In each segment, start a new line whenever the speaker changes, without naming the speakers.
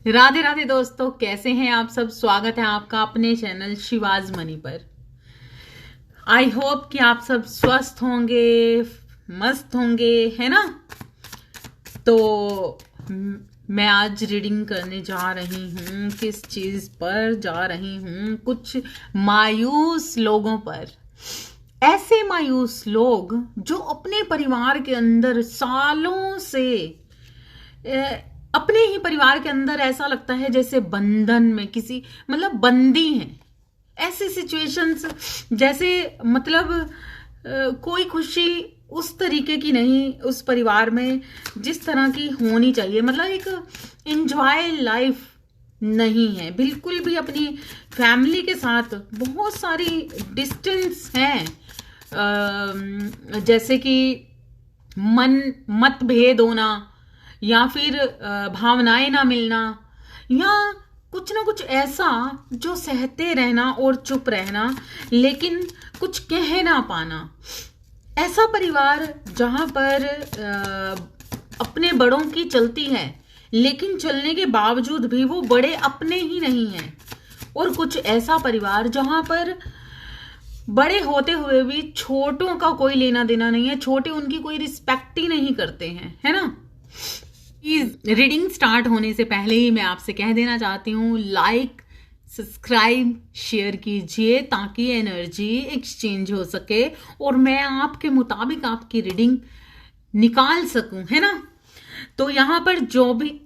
राधे राधे दोस्तों, कैसे हैं आप सब। स्वागत है आपका अपने चैनल शिवाज मनी पर। आई होप कि आप सब स्वस्थ होंगे, मस्त होंगे, है ना। तो मैं आज रीडिंग करने जा रही हूँ। किस चीज पर जा रही हूँ? कुछ मायूस लोगों पर। ऐसे मायूस लोग जो अपने परिवार के अंदर सालों से अपने ही परिवार के अंदर ऐसा लगता है जैसे बंधन में किसी बंदी हैं। ऐसी सिचुएशंस जैसे कोई खुशी उस तरीके की नहीं उस परिवार में जिस तरह की होनी चाहिए। एक एंजॉय लाइफ नहीं है बिल्कुल भी। अपनी फैमिली के साथ बहुत सारी डिस्टेंस है, जैसे कि मतभेद होना, या फिर भावनाएं ना मिलना, या कुछ ना कुछ ऐसा जो सहते रहना और चुप रहना, लेकिन कुछ कह ना पाना। ऐसा परिवार जहां पर अपने बड़ों की चलती है, लेकिन चलने के बावजूद भी वो बड़े अपने ही नहीं हैं। और कुछ ऐसा परिवार जहां पर बड़े होते हुए भी छोटों का कोई लेना देना नहीं है, छोटे उनकी कोई रिस्पेक्ट ही नहीं करते हैं, है ना। रीडिंग स्टार्ट होने से पहले ही मैं आपसे कह देना चाहती हूँ, लाइक, सब्सक्राइब, शेयर कीजिए ताकि एनर्जी एक्सचेंज हो सके और मैं आपके मुताबिक आपकी रीडिंग निकाल सकूं, है ना। तो यहां पर जो भी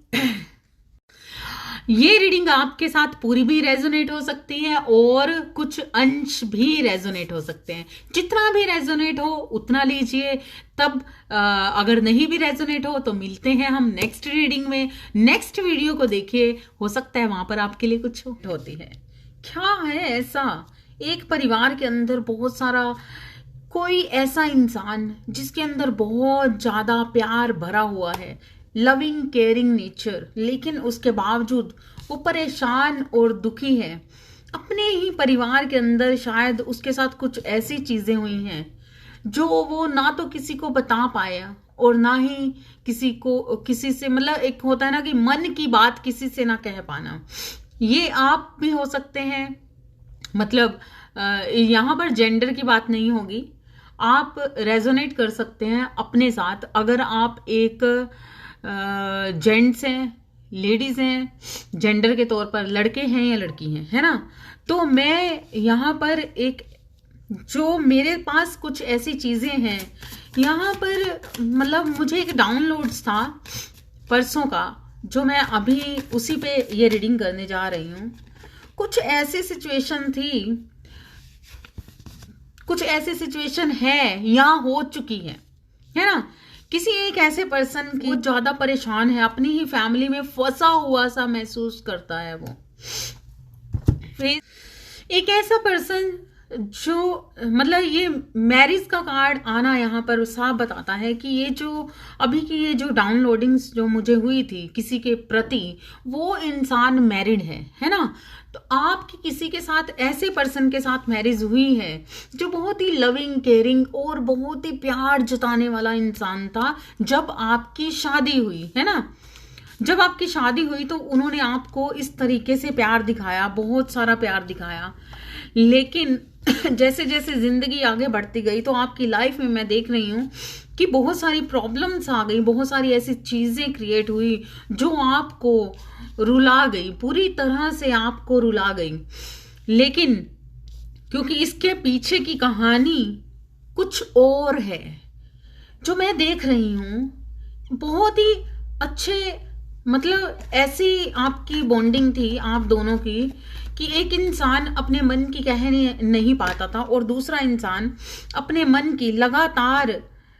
ये रीडिंग आपके साथ पूरी भी रेजोनेट हो सकती है और कुछ अंश भी रेजोनेट हो सकते हैं। जितना भी रेजोनेट हो उतना लीजिए। तब अगर नहीं भी रेजोनेट हो तो मिलते हैं हम नेक्स्ट रीडिंग में। नेक्स्ट वीडियो को देखिए, हो सकता है वहां पर आपके लिए कुछ होती है। क्या है ऐसा एक परिवार के अंदर बहुत सारा कोई ऐसा इंसान जिसके अंदर बहुत ज्यादा प्यार भरा हुआ है, लविंग केयरिंग नेचर, लेकिन उसके बावजूद वो परेशान और दुखी है। अपने ही परिवार के अंदर शायद उसके साथ कुछ ऐसी चीजें हुई हैं जो वो ना तो किसी को बता पाया और ना ही किसी से एक होता है ना कि मन की बात किसी से ना कह पाना। ये आप भी हो सकते हैं। यहाँ पर जेंडर की बात नहीं होगी। आप रेजोनेट कर सकते हैं अपने साथ। अगर आप एक जेंट्स हैं, लेडीज हैं, जेंडर के तौर पर लड़के हैं या लड़की हैं, है ना। तो मैं यहाँ पर जो मेरे पास कुछ ऐसी चीजें हैं यहाँ पर, मुझे एक डाउनलोड्स था परसों का, जो मैं अभी उसी पे ये रीडिंग करने जा रही हूँ। कुछ ऐसी सिचुएशन है या हो चुकी है ना। किसी एक ऐसे पर्सन की बहुत ज्यादा परेशान है, अपनी ही फैमिली में फंसा हुआ सा महसूस करता है वो। फिर एक ऐसा पर्सन जो ये मैरिज का कार्ड आना यहाँ पर साफ बताता है कि ये जो अभी की ये जो डाउनलोडिंग्स जो मुझे हुई थी किसी के प्रति, वो इंसान मैरिड है ना। तो आपकी किसी के साथ ऐसे पर्सन के साथ मैरिज हुई है जो बहुत ही लविंग केयरिंग और बहुत ही प्यार जताने वाला इंसान था। जब आपकी शादी हुई, है ना, जब आपकी शादी हुई तो उन्होंने आपको इस तरीके से प्यार दिखाया, बहुत सारा प्यार दिखाया। लेकिन जैसे जैसे जिंदगी आगे बढ़ती गई तो आपकी लाइफ में मैं देख रही हूं कि बहुत सारी प्रॉब्लम्स आ गई, बहुत सारी ऐसी चीजें क्रिएट हुई जो आपको रुला गई, पूरी तरह से आपको रुला गई। लेकिन क्योंकि इसके पीछे की कहानी कुछ और है जो मैं देख रही हूं। बहुत ही अच्छे ऐसी आपकी बॉन्डिंग थी आप दोनों की कि एक इंसान अपने मन की कह नहीं पाता था और दूसरा इंसान अपने मन की लगातार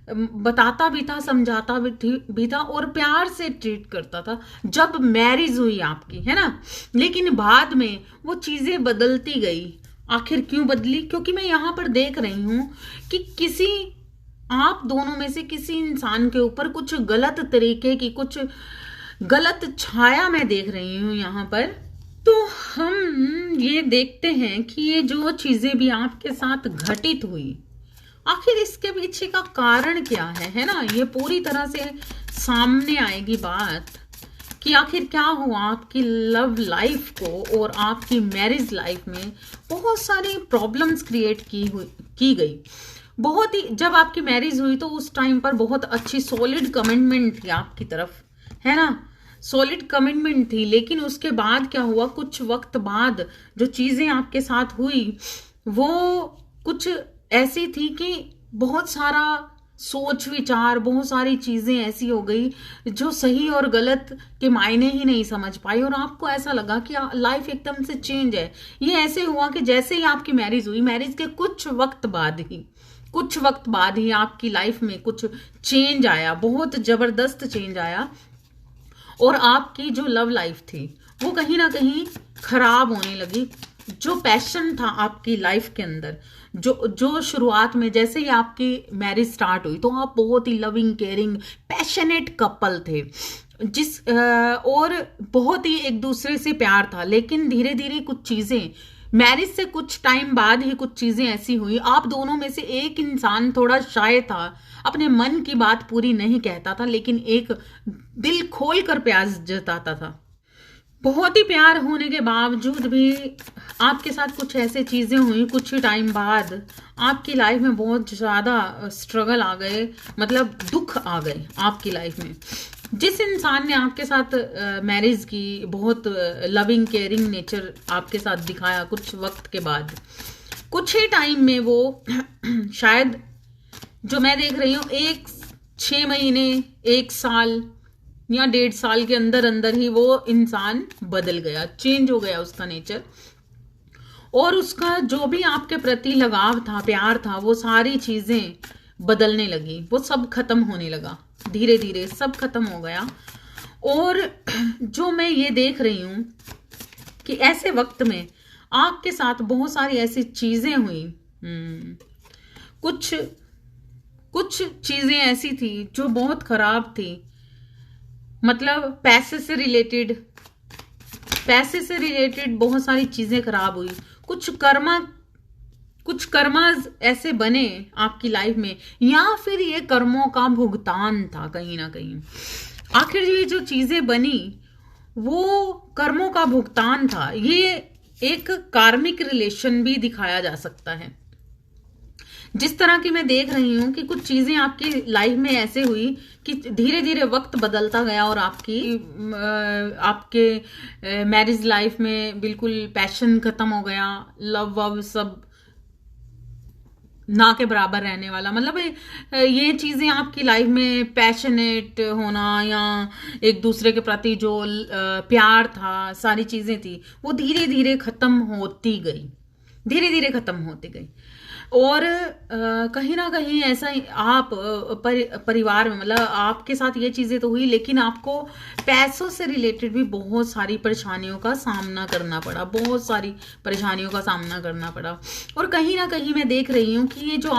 बताता भी था, समझाता भी था और प्यार से ट्रीट करता था जब मैरिज हुई आपकी, है ना। लेकिन बाद में वो चीजें बदलती गई। आखिर क्यों बदली? क्योंकि मैं यहाँ पर देख रही हूं कि आप दोनों में से किसी इंसान के ऊपर कुछ गलत तरीके की कुछ गलत छाया मैं देख रही हूं यहाँ पर। तो हम ये देखते हैं कि ये जो चीजें भी आपके साथ घटित हुई, आखिर इसके पीछे का कारण क्या है ना। ये पूरी तरह से सामने आएगी बात कि आखिर क्या हुआ आपकी लव लाइफ को और आपकी मैरिज लाइफ में बहुत सारी प्रॉब्लम्स क्रिएट की गई। बहुत ही, जब आपकी मैरिज हुई तो उस टाइम पर बहुत अच्छी सॉलिड कमिटमेंट थी आपकी तरफ, है ना, सॉलिड कमिटमेंट थी। लेकिन उसके बाद क्या हुआ, कुछ वक्त बाद जो चीजें आपके साथ हुई वो कुछ ऐसी थी कि बहुत सारा सोच विचार, बहुत सारी चीजें ऐसी हो गई जो सही और गलत के मायने ही नहीं समझ पाई, और आपको ऐसा लगा कि लाइफ एकदम से चेंज है। ये ऐसे हुआ कि जैसे ही आपकी मैरिज हुई, मैरिज के कुछ वक्त बाद ही आपकी लाइफ में कुछ चेंज आया, बहुत जबरदस्त चेंज आया, और आपकी जो लव लाइफ थी वो कहीं ना कहीं खराब होने लगी। जो पैशन था आपकी लाइफ के अंदर, जो शुरुआत में जैसे ही आपकी मैरिज स्टार्ट हुई तो आप बहुत ही लविंग, केयरिंग, पैशनेट कपल थे, और बहुत ही एक दूसरे से प्यार था। लेकिन धीरे धीरे कुछ चीजें, मैरिज से कुछ टाइम बाद ही कुछ चीजें ऐसी हुई, आप दोनों में से एक इंसान थोड़ा शाय था, अपने मन की बात पूरी नहीं कहता था, लेकिन एक दिल खोल कर प्यार जताता था। बहुत ही प्यार होने के बावजूद भी आपके साथ कुछ ऐसे चीजें हुई, कुछ ही टाइम बाद आपकी लाइफ में बहुत ज्यादा स्ट्रगल आ गए, मतलब दुख आ गए आपकी लाइफ में। जिस इंसान ने आपके साथ मैरिज की, बहुत लविंग केयरिंग नेचर आपके साथ दिखाया, कुछ वक्त के बाद, कुछ ही टाइम में वो शायद जो मैं देख रही हूँ 6 महीने, 1 साल या 1.5 साल के अंदर अंदर ही वो इंसान बदल गया, चेंज हो गया उसका नेचर, और उसका जो भी आपके प्रति लगाव था, प्यार था, वो सारी चीजें बदलने लगी, वो सब खत्म होने लगा, धीरे धीरे सब खत्म हो गया। और जो मैं ये देख रही हूं कि ऐसे वक्त में आपके साथ बहुत सारी ऐसी चीजें हुई, कुछ चीजें ऐसी थी जो बहुत खराब थी, मतलब पैसे से रिलेटेड बहुत सारी चीजें खराब हुई, कुछ कर्मा ऐसे बने आपकी लाइफ में, या फिर ये कर्मों का भुगतान था कहीं ना कहीं। आखिर ये जो चीजें बनी वो कर्मों का भुगतान था। ये एक कार्मिक रिलेशन भी दिखाया जा सकता है। जिस तरह की मैं देख रही हूं कि कुछ चीजें आपकी लाइफ में ऐसे हुई कि धीरे धीरे वक्त बदलता गया, और आपके मैरिज लाइफ में बिल्कुल पैशन खत्म हो गया, लव वव सब ना के बराबर रहने वाला, मतलब ये चीजें आपकी लाइफ में पैशनेट होना या एक दूसरे के प्रति जो प्यार था, सारी चीजें थी, वो धीरे धीरे खत्म होती गई। और कहीं ना कहीं ऐसा आप परिवार में, मतलब आपके साथ ये चीजें तो हुई, लेकिन आपको पैसों से रिलेटेड भी बहुत सारी परेशानियों का सामना करना पड़ा, और कहीं ना कहीं मैं देख रही हूँ कि ये जो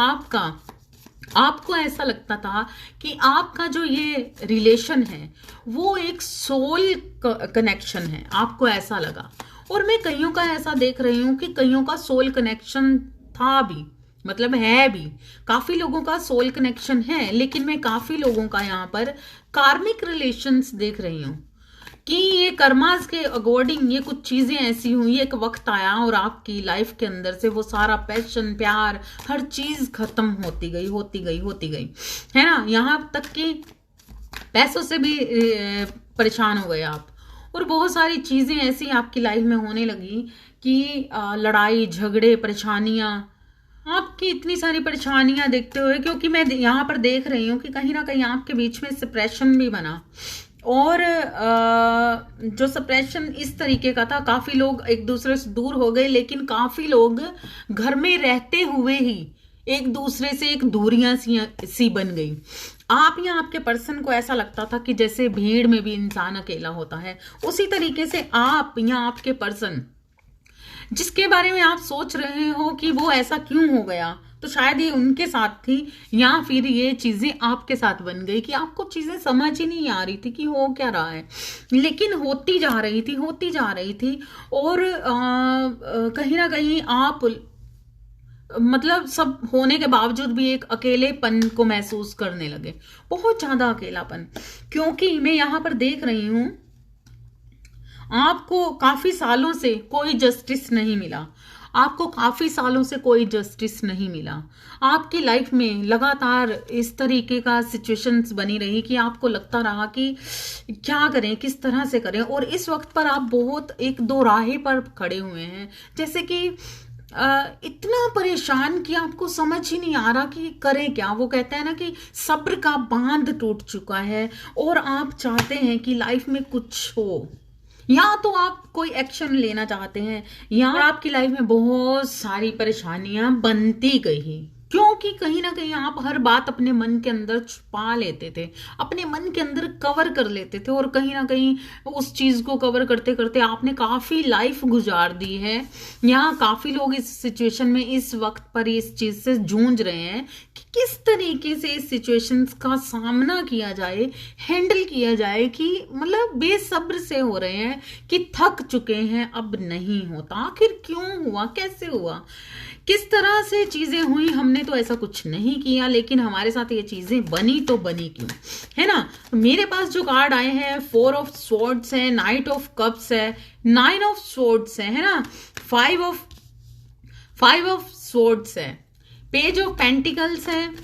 आपको ऐसा लगता था कि आपका जो ये रिलेशन है वो एक सोल कनेक्शन है, आपको ऐसा लगा। और मैं कईयों का ऐसा देख रही हूँ कि कईयों का सोल कनेक्शन था भी, मतलब है भी, काफी लोगों का सोल कनेक्शन है, लेकिन मैं काफी लोगों का यहाँ पर कार्मिक रिलेशंस देख रही हूँ कि ये कर्मास के अकॉर्डिंग ये कुछ चीजें ऐसी हुई, एक वक्त आया और आपकी लाइफ के अंदर से वो सारा पैशन, प्यार, हर चीज खत्म होती गई, है ना, यहाँ तक कि पैसों से भी परेशान हो गए आप, और बहुत सारी चीजें ऐसी आपकी लाइफ में होने लगी कि लड़ाई झगड़े, परेशानियां, आपकी इतनी सारी परेशानियां देखते हुए, क्योंकि मैं यहाँ पर देख रही हूँ कि कहीं ना कहीं आपके बीच में सेपरेशन भी बना, और जो सेपरेशन इस तरीके का था, काफी लोग एक दूसरे से दूर हो गए, लेकिन काफी लोग घर में रहते हुए ही एक दूसरे से एक दूरियां सी बन गई। आप या आपके पर्सन को ऐसा लगता था कि जैसे भीड़ में भी इंसान अकेला होता है, उसी तरीके से आप या आपके पर्सन जिसके बारे में आप सोच रहे हो कि वो ऐसा क्यों हो गया, तो शायद ये उनके साथ थी, या फिर ये चीजें आपके साथ बन गई कि आपको चीजें समझ ही नहीं आ रही थी कि हो क्या रहा है, लेकिन होती जा रही थी। और कहीं ना कहीं आप, मतलब सब होने के बावजूद भी एक अकेलेपन को महसूस करने लगे, बहुत ज्यादा अकेलापन। क्योंकि मैं यहाँ पर देख रही हूं आपको काफी सालों से कोई जस्टिस नहीं मिला, आपको काफी सालों से कोई जस्टिस नहीं मिला, आपकी लाइफ में लगातार इस तरीके का सिचुएशंस बनी रही कि आपको लगता रहा कि क्या करें, किस तरह से करें, और इस वक्त पर आप बहुत एक दो राहे पर खड़े हुए हैं, जैसे कि इतना परेशान कि आपको समझ ही नहीं आ रहा कि करें क्या। वो कहते हैं ना कि सब्र का बांध टूट चुका है और आप चाहते हैं कि लाइफ में कुछ हो, या तो आप कोई एक्शन लेना चाहते हैं, या आपकी लाइफ में बहुत सारी परेशानियां बनती गई, क्योंकि कहीं ना कहीं आप हर बात अपने मन के अंदर छुपा लेते थे, अपने मन के अंदर कवर कर लेते थे, और कहीं ना कहीं उस चीज को कवर करते करते आपने काफी लाइफ गुजार दी है। यहाँ काफी लोग इस सिचुएशन में इस वक्त पर इस चीज से जूझ रहे हैं कि किस तरीके से इस सिचुएशंस का सामना किया जाए, हैंडल किया जाए, कि मतलब बेसब्र से हो रहे हैं कि थक चुके हैं, अब नहीं होता, आखिर क्यों हुआ, कैसे हुआ, किस तरह से चीजें हुई, हमने तो ऐसा कुछ नहीं किया, लेकिन हमारे साथ ये चीजें बनी तो बनी क्यों, है ना। मेरे पास जो कार्ड आए हैं 4 ऑफ स्वॉर्ड्स है, नाइट ऑफ कप्स है, 9 ऑफ स्वॉर्ड्स है ना, 5 ऑफ स्वॉर्ड्स है, पेज ऑफ पेंटिकल्स है,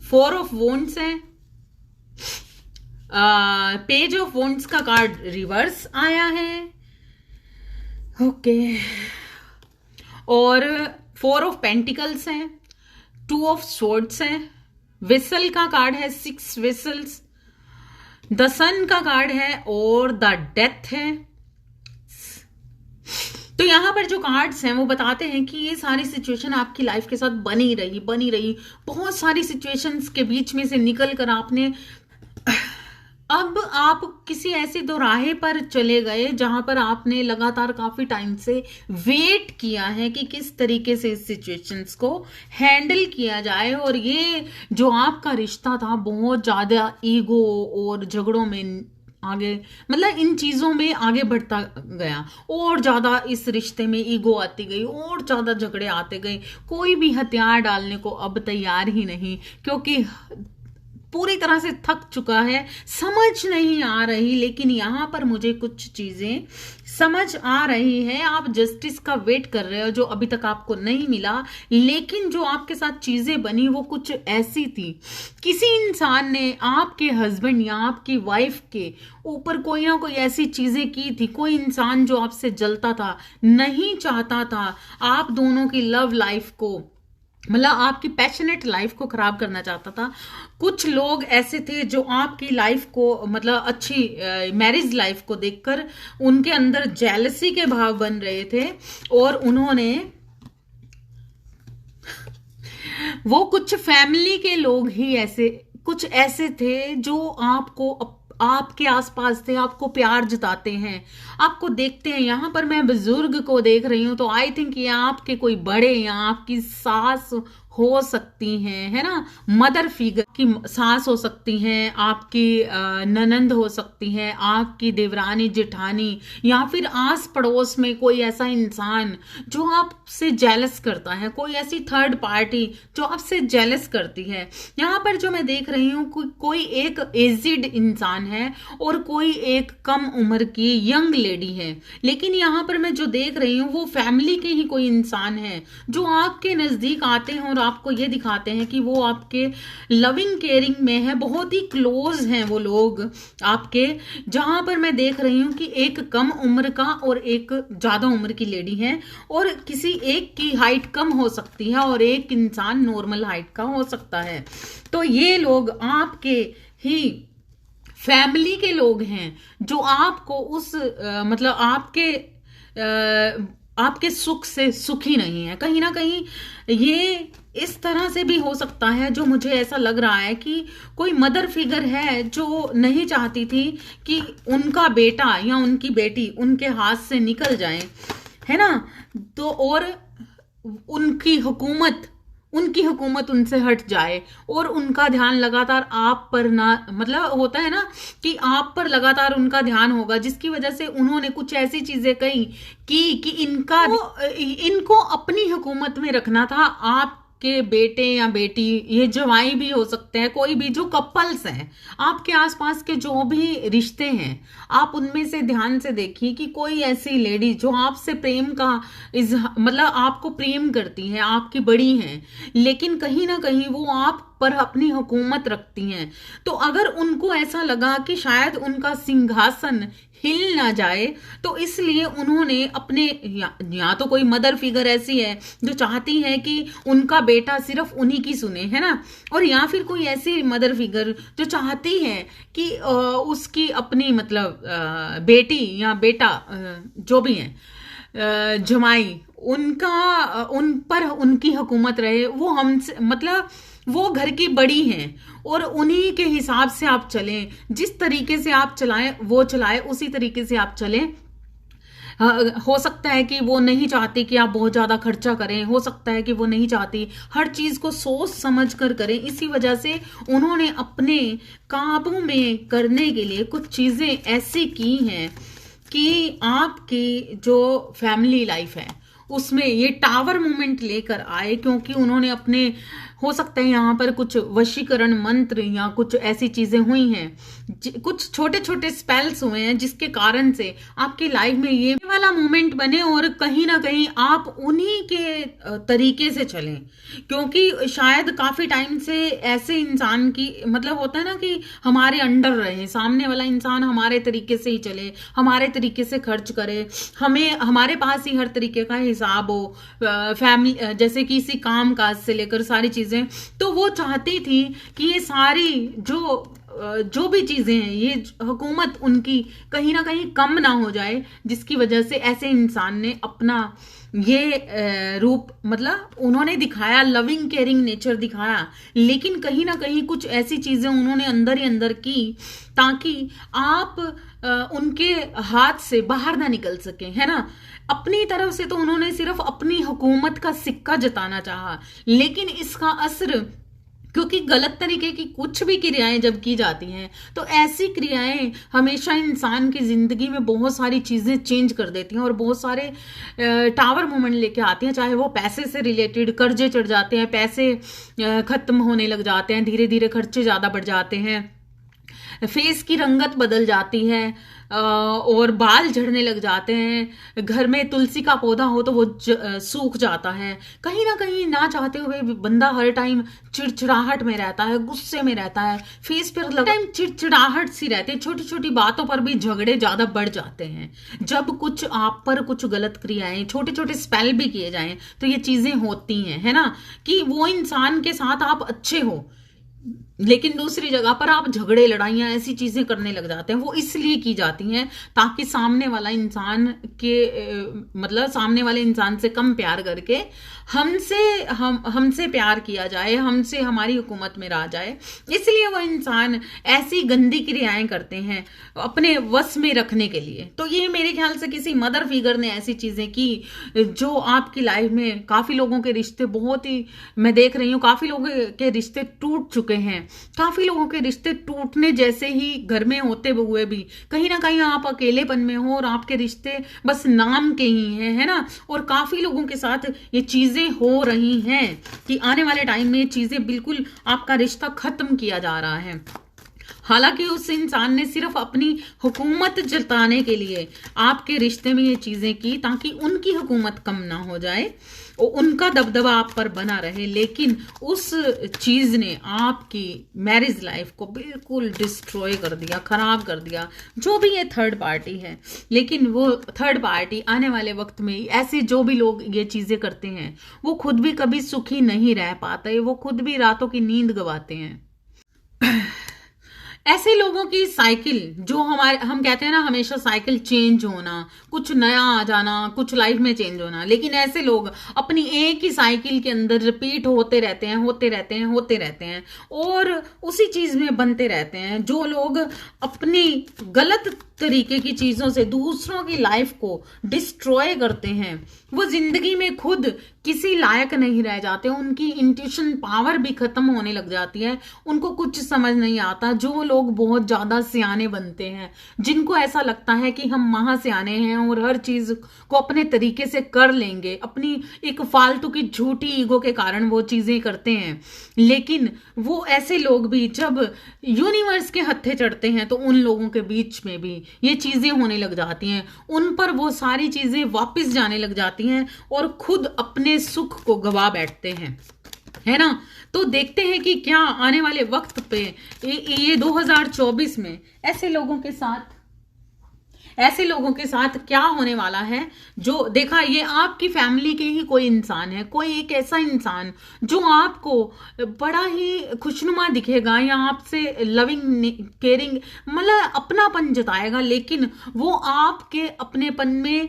4 ऑफ वॉन्ड्स है, पेज ऑफ वॉन्ड्स का कार्ड रिवर्स आया है, ओके, और 4 ऑफ पेंटिकल्स है, 2 ऑफ स्वॉर्ड्स है, विसल का कार्ड है, 6 विसल्स, द सन का कार्ड है, और द डेथ है। तो यहां पर जो कार्ड्स हैं वो बताते हैं कि ये सारी सिचुएशन आपकी लाइफ के साथ बनी रही, बहुत सारी सिचुएशंस के बीच में से निकल कर आपने अब आप किसी ऐसे दोराहे पर चले गए जहां पर आपने लगातार काफी टाइम से वेट किया है कि किस तरीके से इस सिचुएशंस को हैंडल किया जाए, और ये जो आपका रिश्ता था बहुत ज्यादा ईगो और झगड़ों में आगे, मतलब इन चीजों में आगे बढ़ता गया, और ज्यादा इस रिश्ते में ईगो आती गई, और ज्यादा झगड़े आते गए, कोई भी हथियार डालने को अब तैयार ही नहीं, क्योंकि पूरी तरह से थक चुका है, समझ नहीं आ रही। लेकिन यहां पर मुझे कुछ चीजें समझ आ रही है, आप जस्टिस का वेट कर रहे हो जो अभी तक आपको नहीं मिला, लेकिन जो आपके साथ चीजें बनी वो कुछ ऐसी थी, किसी इंसान ने आपके हस्बैंड या आपकी वाइफ के ऊपर कोई ना कोई ऐसी चीजें की थी, कोई इंसान जो आपसे जलता था, नहीं चाहता था आप दोनों की लव लाइफ को, मतलब आपकी पैशनेट लाइफ को खराब करना चाहता था। कुछ लोग ऐसे थे जो आपकी लाइफ को, मतलब अच्छी मैरिज लाइफ को देखकर उनके अंदर जेलसी के भाव बन रहे थे, और उन्होंने वो कुछ फैमिली के लोग ही ऐसे, कुछ ऐसे थे जो आपको आपके आसपास थे, आपको प्यार जताते हैं, आपको देखते हैं। यहां पर मैं बुजुर्ग को देख रही हूं, तो आई थिंक ये आपके कोई बड़े या आपकी सास हो सकती हैं, है ना, मदर फिगर की सास हो सकती हैं, आपकी ननंद हो सकती है, आपकी देवरानी जेठानी, या फिर आस पड़ोस में कोई ऐसा इंसान जो आपसे जेलस करता है, कोई ऐसी थर्ड पार्टी जो आपसे जेलस करती है। यहाँ पर जो मैं देख रही हूँ कोई एक एजिड इंसान है और कोई एक कम उम्र की यंग लेडी है, लेकिन यहाँ पर मैं जो देख रही हूँ वो फैमिली के ही कोई इंसान है जो आपके नजदीक आते हैं और आपको ये दिखाते हैं कि वो आपके लविंग केयरिंग में है, बहुत ही क्लोज हैं वो लोग आपके। जहां पर मैं देख रही हूं कि एक कम उम्र का और एक ज्यादा उम्र की लेडी है, और किसी एक की हाइट कम हो सकती है और एक इंसान नॉर्मल हाइट का हो सकता है। तो ये लोग आपके ही फैमिली के लोग हैं जो आपको उस मतलब आपके सुख से सुखी नहीं है। कहीं ना कहीं ये इस तरह से भी हो सकता है, जो मुझे ऐसा लग रहा है कि कोई मदर फिगर है जो नहीं चाहती थी कि उनका बेटा या उनकी बेटी उनके हाथ से निकल जाए, है ना, तो और उनकी हुकूमत उनसे हट जाए और उनका ध्यान लगातार आप पर ना, मतलब होता है ना कि आप पर लगातार उनका ध्यान होगा, जिसकी वजह से उन्होंने कुछ ऐसी चीजें कही कि इनको अपनी हुकूमत में रखना था, आपके बेटे या बेटी, ये जवाई भी हो सकते हैं, कोई भी जो कपल्स हैं, आपके आसपास के जो भी रिश्ते हैं, आप उनमें से ध्यान से देखिए कि कोई ऐसी लेडी जो आपसे प्रेम का मतलब आपको प्रेम करती है, आपकी बड़ी हैं, लेकिन कहीं ना कहीं वो आप पर अपनी हुकूमत रखती हैं। तो अगर उनको ऐसा लगा कि शायद उनका सिंहासन हिल ना जाए, तो इसलिए उन्होंने अपने या तो कोई मदर फिगर ऐसी है जो चाहती है कि उनका बेटा सिर्फ उन्हीं की सुने, है ना, और या फिर कोई ऐसी मदर फिगर जो चाहती है कि उसकी अपनी मतलब बेटी या बेटा जो भी है जमाई, उन पर उनकी हुकूमत रहे। वो हमसे मतलब वो घर की बड़ी हैं और उन्हीं के हिसाब से आप चलें, जिस तरीके से आप चलाएं वो चलाएं, उसी तरीके से आप चलें। हो सकता है कि वो नहीं चाहती कि आप बहुत ज्यादा खर्चा करें, हो सकता है कि वो नहीं चाहती, हर चीज को सोच समझ कर करें। इसी वजह से उन्होंने अपने काबू में करने के लिए कुछ चीजें ऐसी की हैं कि आपकी जो फैमिली लाइफ है उसमें ये टावर मूवमेंट लेकर आए, क्योंकि उन्होंने अपने, हो सकता है यहाँ पर कुछ वशीकरण मंत्र या कुछ ऐसी चीजें हुई हैं, कुछ छोटे छोटे स्पेल्स हुए हैं जिसके कारण से आपकी लाइफ में ये वाला मोमेंट बने और कहीं ना कहीं आप उन्हीं के तरीके से चलें। क्योंकि शायद काफी टाइम से ऐसे इंसान की मतलब होता है ना कि हमारे अंडर रहे, सामने वाला इंसान हमारे तरीके से ही चले, हमारे तरीके से खर्च करे, हमें हमारे पास ही हर तरीके का हिसाब हो, फैमिली जैसे किसी काम काज से लेकर सारी चीजें। तो वो चाहती थी कि ये सारी जो भी चीजें हैं, ये हुकूमत उनकी कहीं ना कहीं कम ना हो जाए, जिसकी वजह से ऐसे इंसान ने अपना ये रूप मतलब उन्होंने दिखाया, लविंग केयरिंग नेचर दिखाया, लेकिन कहीं ना कहीं कुछ ऐसी चीजें उन्होंने अंदर ही अंदर की ताकि आप उनके हाथ से बाहर ना निकल सके, है ना। अपनी तरफ से तो उन्होंने सिर्फ अपनी हुकूमत का सिक्का जताना चाहा, लेकिन इसका असर, क्योंकि गलत तरीके की कुछ भी क्रियाएं जब की जाती हैं तो ऐसी क्रियाएं हमेशा इंसान की जिंदगी में बहुत सारी चीजें चेंज कर देती हैं और बहुत सारे टावर मोमेंट लेके आती हैं। चाहे वो पैसे से रिलेटेड, कर्जे चढ़ जाते हैं, पैसे खत्म होने लग जाते हैं, धीरे धीरे खर्चे ज्यादा बढ़ जाते हैं, फेस की रंगत बदल जाती है और बाल झड़ने लग जाते हैं, घर में तुलसी का पौधा हो तो वो सूख जाता है। कहीं ना कहीं ना चाहते हुए बंदा हर टाइम चिड़चिड़ाहट में रहता है, गुस्से में रहता है, फेस पर हर टाइम चिड़चिड़ाहट सी रहती है, छोटी छोटी बातों पर भी झगड़े ज्यादा बढ़ जाते हैं। जब कुछ आप पर कुछ गलत क्रियाएं, छोटे छोटे स्पेल भी किए जाएं तो ये चीजें होती हैं, है ना, कि वो इंसान के साथ आप अच्छे हो लेकिन दूसरी जगह पर आप झगड़े लड़ाइयां ऐसी चीजें करने लग जाते हैं। वो इसलिए की जाती हैं ताकि सामने वाला इंसान के मतलब सामने वाले इंसान से कम प्यार करके हमसे प्यार किया जाए, हमसे हमारी हुकूमत में रह जाए। इसलिए वो इंसान ऐसी गंदी क्रियाएं करते हैं अपने वश में रखने के लिए। तो ये मेरे ख्याल से किसी मदर फिगर ने ऐसी चीजें की जो आपकी लाइफ में काफी लोगों के रिश्ते, बहुत ही मैं देख रही हूँ काफी लोगों के रिश्ते टूट चुके हैं। काफी लोगों के रिश्ते टूटने जैसे ही घर में होते हुए भी कहीं ना कहीं आप अकेलेपन में हो और आपके रिश्ते बस नाम के ही हैं, है ना। और काफी लोगों के साथ ये चीजें हो रही हैं कि आने वाले टाइम में ये चीजें बिल्कुल आपका रिश्ता खत्म किया जा रहा है। हालांकि उस इंसान ने सिर्फ अपनी हुकूमत जताने के लिए आपके रिश्ते में ये चीजें की ताकि उनकी हुकूमत कम ना हो जाए और उनका दबदबा आप पर बना रहे, लेकिन उस चीज ने आपकी मैरिज लाइफ को बिल्कुल डिस्ट्रॉय कर दिया, खराब कर दिया। जो भी ये थर्ड पार्टी है, लेकिन वो थर्ड पार्टी आने वाले वक्त में ऐसे जो भी लोग ये चीजें करते हैं वो खुद भी कभी सुखी नहीं रह पाते, वो खुद भी रातों की नींद गवाते हैं। ऐसे लोगों की साइकिल जो हम कहते हैं ना हमेशा साइकिल चेंज होना, कुछ नया आ जाना, कुछ लाइफ में चेंज होना, लेकिन ऐसे लोग अपनी एक ही साइकिल के अंदर रिपीट होते रहते हैं और उसी चीज में बनते रहते हैं। जो लोग अपनी गलत तरीके की चीजों से दूसरों की लाइफ को डिस्ट्रॉय करते हैं, वो जिंदगी में खुद किसी लायक नहीं रह जाते, उनकी इंट्यूशन पावर भी खत्म होने लग जाती है, उनको कुछ समझ नहीं आता। जो लोग बहुत ज्यादा सियाने बनते हैं, जिनको ऐसा लगता है कि हम महासियाने हैं और हर चीज को अपने तरीके से कर लेंगे, अपनी एक फालतू की झूठी ईगो के कारण वो चीजें करते हैं। लेकिन वो ऐसे लोग भी जब यूनिवर्स के हत्थे चढ़ते हैं तो उन लोगों के बीच में भी ये चीजें होने लग जाती हैं, उन पर वो सारी चीजें वापस जाने लग जाती हैं और खुद अपने सुख को गवा बैठते हैं, है ना। तो देखते हैं कि क्या आने वाले वक्त पे ये 2024 में ऐसे लोगों के साथ क्या होने वाला है। जो देखा, ये आपकी फैमिली के ही कोई इंसान है, कोई एक ऐसा इंसान जो आपको बड़ा ही खुशनुमा दिखेगा या आपसे लविंग केयरिंग मतलब अपनापन जताएगा, लेकिन वो आपके अपनेपन में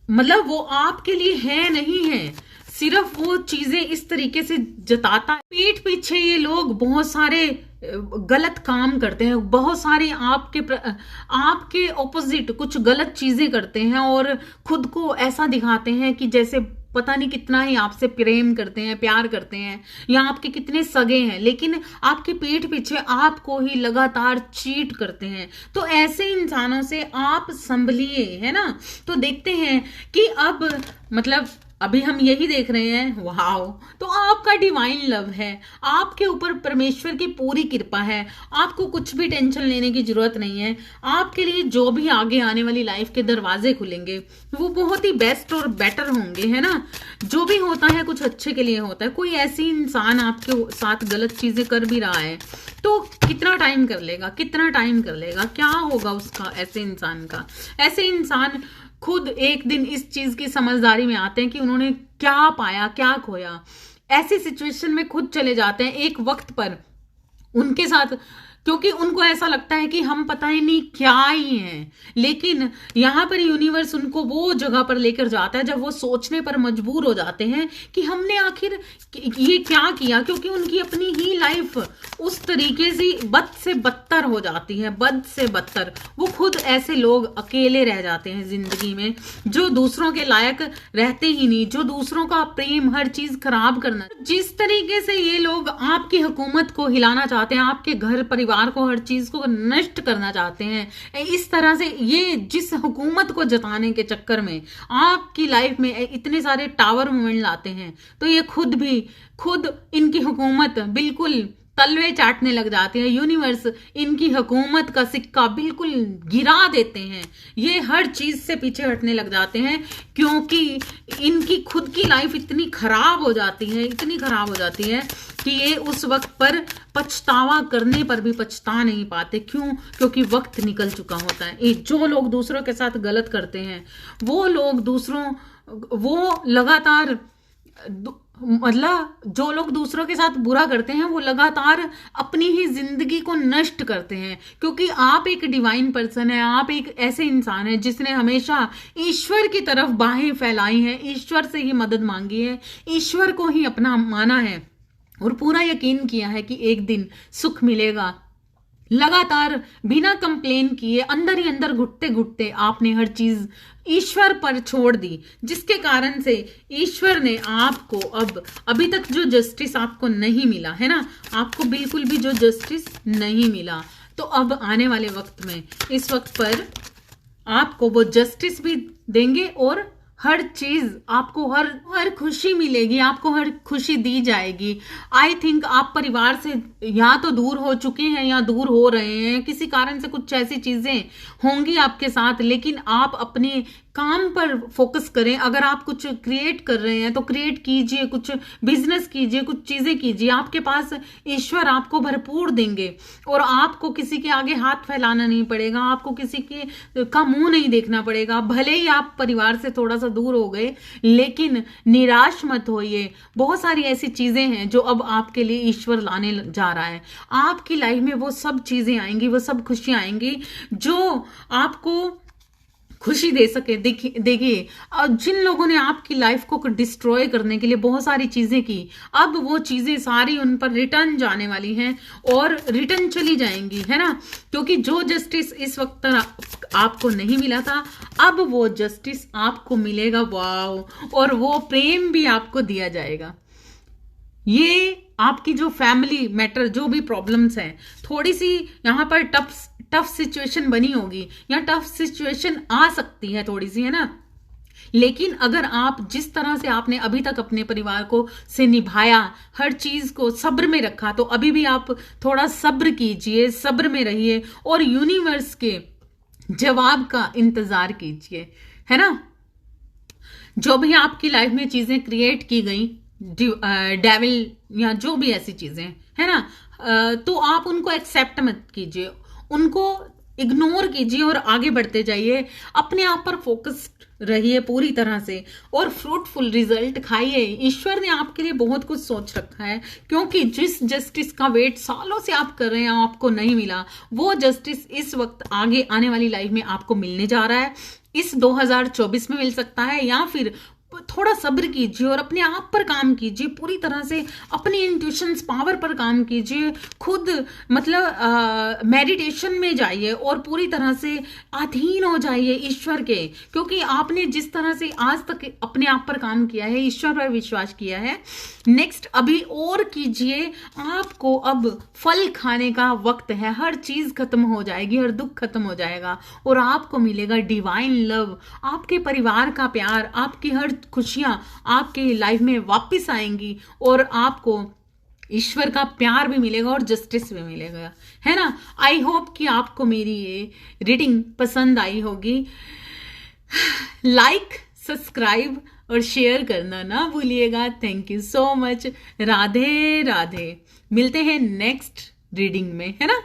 मतलब वो आपके लिए है नहीं है, सिर्फ वो चीजें इस तरीके से जताता है। पीठ पीछे ये लोग बहुत सारे गलत काम करते हैं, बहुत सारे आपके ऑपोजिट कुछ गलत चीजें करते हैं और खुद को ऐसा दिखाते हैं कि जैसे पता नहीं कितना ही आपसे प्रेम करते हैं, प्यार करते हैं या आपके कितने सगे हैं, लेकिन आपके पीठ पीछे आपको ही लगातार चीट करते हैं। तो ऐसे इंसानों से आप संभलिए, है ना। तो देखते हैं कि अब मतलब अभी हम यही देख रहे हैं, वाओ, तो आपका डिवाइन लव है, आपके ऊपर परमेश्वर की पूरी कृपा है, आपको कुछ भी टेंशन लेने की जरूरत नहीं है। आपके लिए जो भी आगे आने वाली लाइफ के दरवाजे खुलेंगे वो बहुत ही बेस्ट और बेटर होंगे, है ना। जो भी होता है कुछ अच्छे के लिए होता है। कोई ऐसी इंसान आपके साथ गलत चीजें कर भी रहा है तो कितना टाइम कर लेगा, क्या होगा उसका, ऐसे इंसान का। ऐसे इंसान खुद एक दिन इस चीज की समझदारी में आते हैं कि उन्होंने क्या पाया, क्या खोया। ऐसी सिचुएशन में खुद चले जाते हैं एक वक्त पर उनके साथ, क्योंकि उनको ऐसा लगता है कि हम पता ही नहीं क्या ही हैं। लेकिन यहाँ पर यूनिवर्स उनको वो जगह पर लेकर जाता है जब वो सोचने पर मजबूर हो जाते हैं कि हमने आखिर ये क्या किया, क्योंकि उनकी अपनी ही लाइफ उस तरीके से बद से बदतर हो जाती है, बद से बदतर। वो खुद ऐसे लोग अकेले रह जाते हैं जिंदगी में, जो दूसरों के लायक रहते ही नहीं, जो दूसरों का प्रेम हर चीज खराब करना। जिस तरीके से ये लोग आपकी हुकूमत को हिलाना चाहते हैं, आपके घर परिवार को, हर चीज को नष्ट करना चाहते हैं, इस तरह से ये जिस हुकूमत को जताने के चक्कर में आपकी लाइफ में इतने सारे टावर मूवमेंट लाते हैं, तो ये खुद इनकी हुकूमत बिल्कुल तलवे चाटने लग जाते हैं। यूनिवर्स इनकी हुकूमत का सिक्का बिल्कुल गिरा देते हैं, ये हर चीज से पीछे हटने लग जाते हैं, क्योंकि इनकी खुद की लाइफ इतनी खराब हो जाती है कि ये उस वक्त पर पछतावा करने पर भी पछता नहीं पाते। क्यों? क्योंकि वक्त निकल चुका होता है। जो लोग दूसरों के साथ गलत करते हैं, वो लगातार मतलब जो लोग दूसरों के साथ बुरा करते हैं वो लगातार अपनी ही जिंदगी को नष्ट करते हैं, क्योंकि आप एक डिवाइन पर्सन है, आप एक ऐसे इंसान है जिसने हमेशा ईश्वर की तरफ बाहें फैलाई हैं, ईश्वर से ही मदद मांगी है, ईश्वर को ही अपना माना है और पूरा यकीन किया है कि एक दिन सुख मिलेगा। लगातार बिना कंप्लेन किए अंदर ही अंदर घुटते घुटते आपने हर चीज ईश्वर पर छोड़ दी, जिसके कारण से ईश्वर ने आपको अभी तक जो जस्टिस आपको नहीं मिला है ना, आपको बिल्कुल भी जो जस्टिस नहीं मिला, तो अब आने वाले वक्त में इस वक्त पर आपको वो जस्टिस भी देंगे और हर चीज आपको हर खुशी मिलेगी, आपको हर खुशी दी जाएगी। आई थिंक आप परिवार से या तो दूर हो चुके हैं या दूर हो रहे हैं, किसी कारण से कुछ ऐसी चीजें होंगी आपके साथ, लेकिन आप अपने काम पर फोकस करें। अगर आप कुछ क्रिएट कर रहे हैं तो क्रिएट कीजिए, कुछ बिजनेस कीजिए, कुछ चीजें कीजिए। आपके पास ईश्वर आपको भरपूर देंगे और आपको किसी के आगे हाथ फैलाना नहीं पड़ेगा, आपको किसी का मुंह नहीं देखना पड़ेगा। भले ही आप परिवार से थोड़ा सा दूर हो गए, लेकिन निराश मत होइए। बहुत सारी ऐसी चीजें हैं जो अब आपके लिए ईश्वर लाने जा रहा है। आपकी लाइफ में वो सब चीजें आएंगी, वो सब खुशियां आएंगी जो आपको खुशी दे सके। देखिए अब जिन लोगों ने आपकी लाइफ को डिस्ट्रॉय करने के लिए बहुत सारी चीजें की, अब वो चीजें सारी उन पर रिटर्न जाने वाली हैं और रिटर्न चली जाएंगी, है ना। क्योंकि जो जस्टिस इस वक्त आपको नहीं मिला था, अब वो जस्टिस आपको मिलेगा। वाह। और वो प्रेम भी आपको दिया जाएगा। ये आपकी जो फैमिली मैटर, जो भी प्रॉब्लम्स हैं, थोड़ी सी यहाँ पर टफ सिचुएशन बनी होगी या टफ सिचुएशन आ सकती है थोड़ी सी, है ना। लेकिन अगर आप जिस तरह से आपने अभी तक अपने परिवार को से निभाया, हर चीज को सब्र में रखा, तो अभी भी आप थोड़ा सब्र कीजिए, सब्र में रहिए और यूनिवर्स के जवाब का इंतजार कीजिए, है ना। जो भी आपकी लाइफ में चीजें क्रिएट की गई, डेविल या जो भी ऐसी चीजें, है ना, तो आप उनको एक्सेप्ट मत कीजिए, उनको इग्नोर कीजिए और आगे बढ़ते जाइए। अपने आप पर फोकस रहिए पूरी तरह से और फ्रूटफुल रिजल्ट खाइए। ईश्वर ने आपके लिए बहुत कुछ सोच रखा है, क्योंकि जिस जस्टिस का वेट सालों से आप कर रहे हैं, आपको नहीं मिला, वो जस्टिस इस वक्त आगे आने वाली लाइफ में आपको मिलने जा रहा है। इस 2024 में मिल सकता है, या फिर थोड़ा सब्र कीजिए और अपने आप पर काम कीजिए, पूरी तरह से अपनी इंट्यूशंस पावर पर काम कीजिए, खुद मतलब मेडिटेशन में जाइए और पूरी तरह से अधीन हो जाइए ईश्वर के। क्योंकि आपने जिस तरह से आज तक अपने आप पर काम किया है, ईश्वर पर विश्वास किया है, नेक्स्ट अभी और कीजिए। आपको अब फल खाने का वक्त है, हर चीज खत्म हो जाएगी, हर दुख खत्म हो जाएगा और आपको मिलेगा डिवाइन लव, आपके परिवार का प्यार, आपकी हर खुशियां आपके लाइफ में वापस आएंगी और आपको ईश्वर का प्यार भी मिलेगा और जस्टिस भी मिलेगा, है ना। आई होप कि आपको मेरी ये रीडिंग पसंद आई होगी। लाइक, सब्सक्राइब और शेयर करना ना भूलिएगा। Thank you so much. Radhe Radhe. मिलते हैं नेक्स्ट रीडिंग में, है ना।